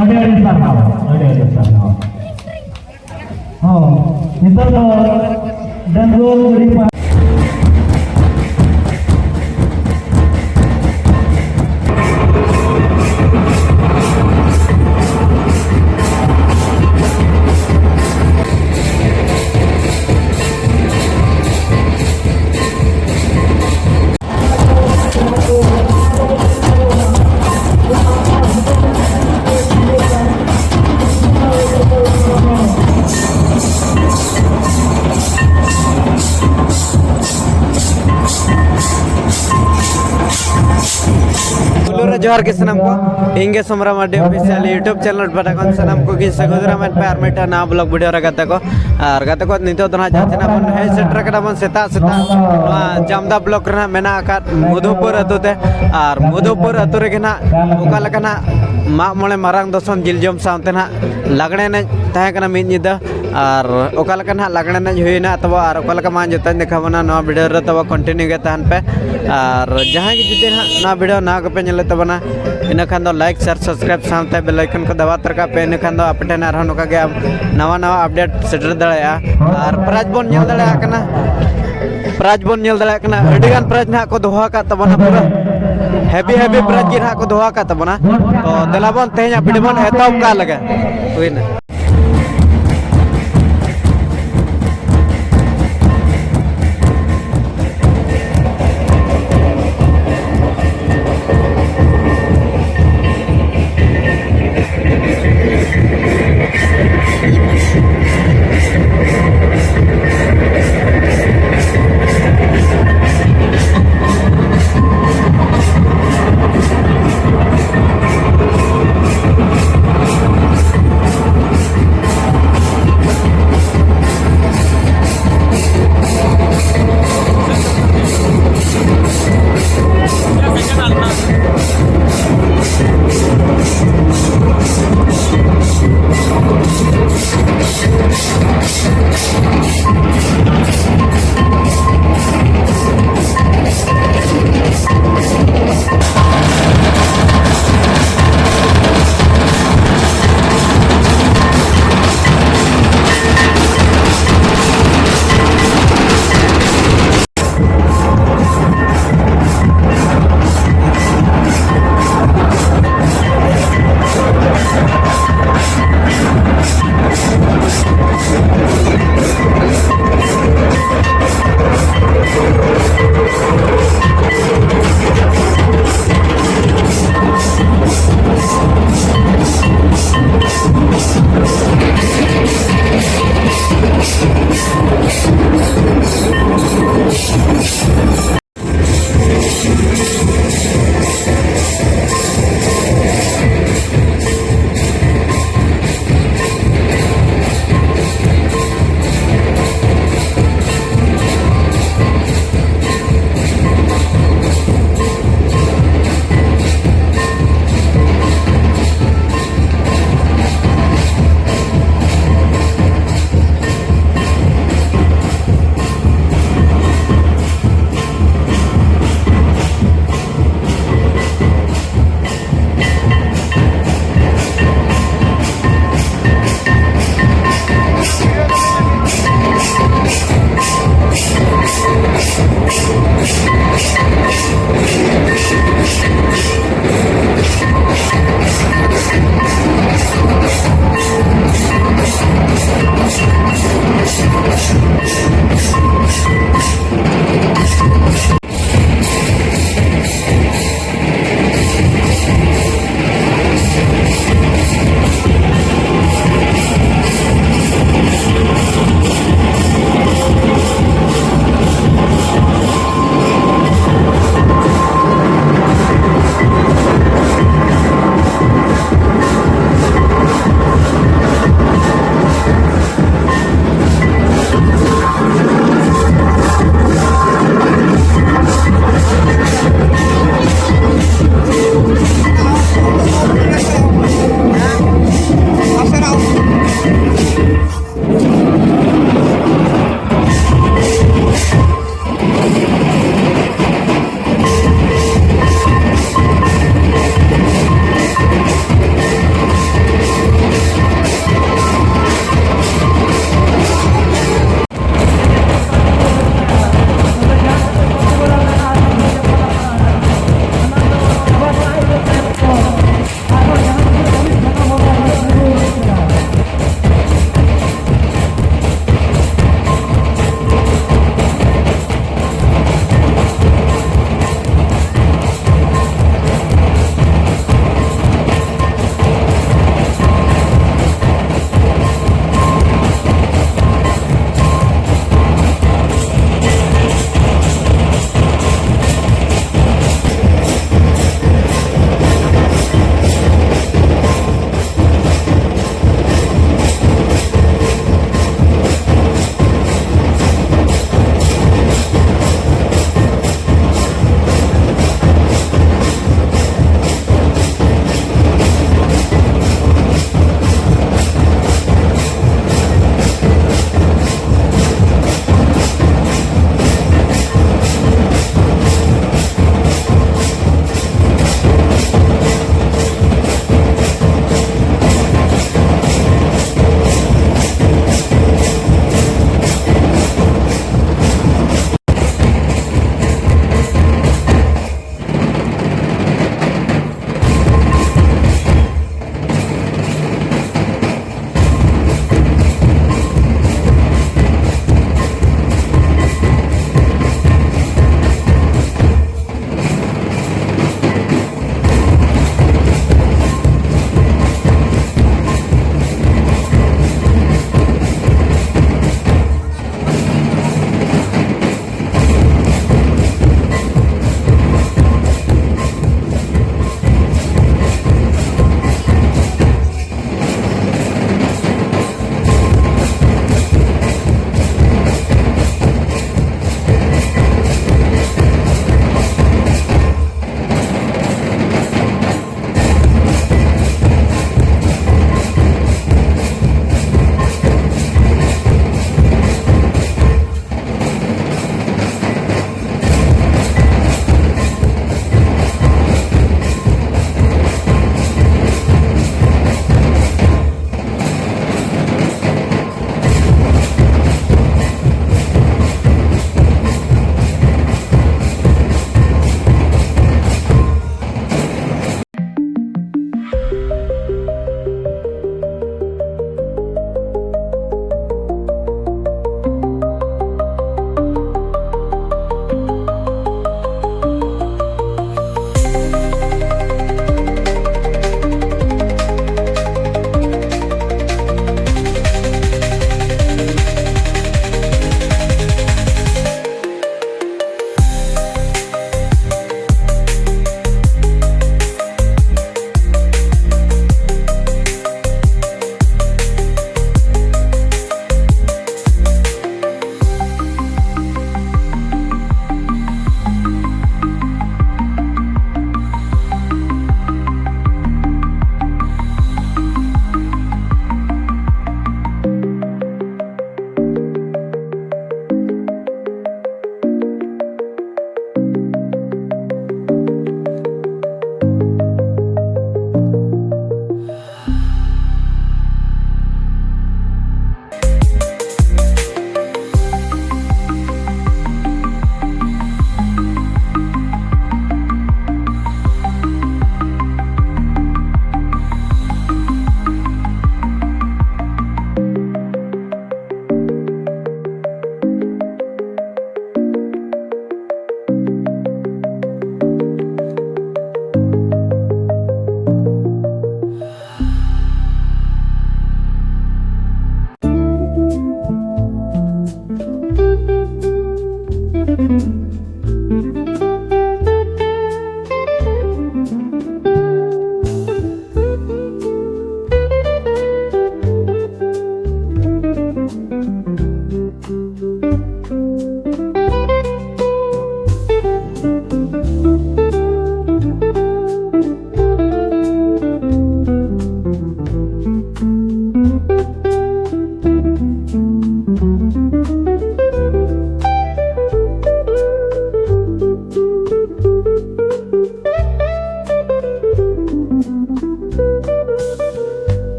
Ada sarnau. Oh, itu dan gol dari जोहार के सनम को इंगे सोमरा माडे official YouTube channel पर कौन सनम को कि सगोदरा में पैर मेटा ना ब्लॉग वीडियो रगते को और गते को नितो तना जाचना बन है सेटर कदा बन सेता जामदा ब्लॉक रना मेना का मधुपुर अतुते और मधुपुर अतु रे ना ओका लकना मा मोले मारांग दसम जिलजम साउंते ना लगणे ने तहे कना मिद निदा और ओका लकना लगणे ने होइना तब और ओका लका मान जतन देखावना नवा वीडियो रे तब कंटिन्यू के तहन पे और जहां की जुते ना वीडियो ना पे नेले तबना इन खान दो लाइक शेयर सब्सक्राइब सामते बेल आइकन को दबा तरका पे इन खान दो अपटेन आर नोका गे नवा नवा अपडेट सेटर दड़या और प्राइज बोन नेल दड़या कना प्राइज बोन नेल दड़या कना अडिगान प्राइज ना को दोहा का तबना पूरा हैवी प्राइज गे ना को दोहा का तबना तो दलाबन तेया वीडियो बन एतब का लगे होइना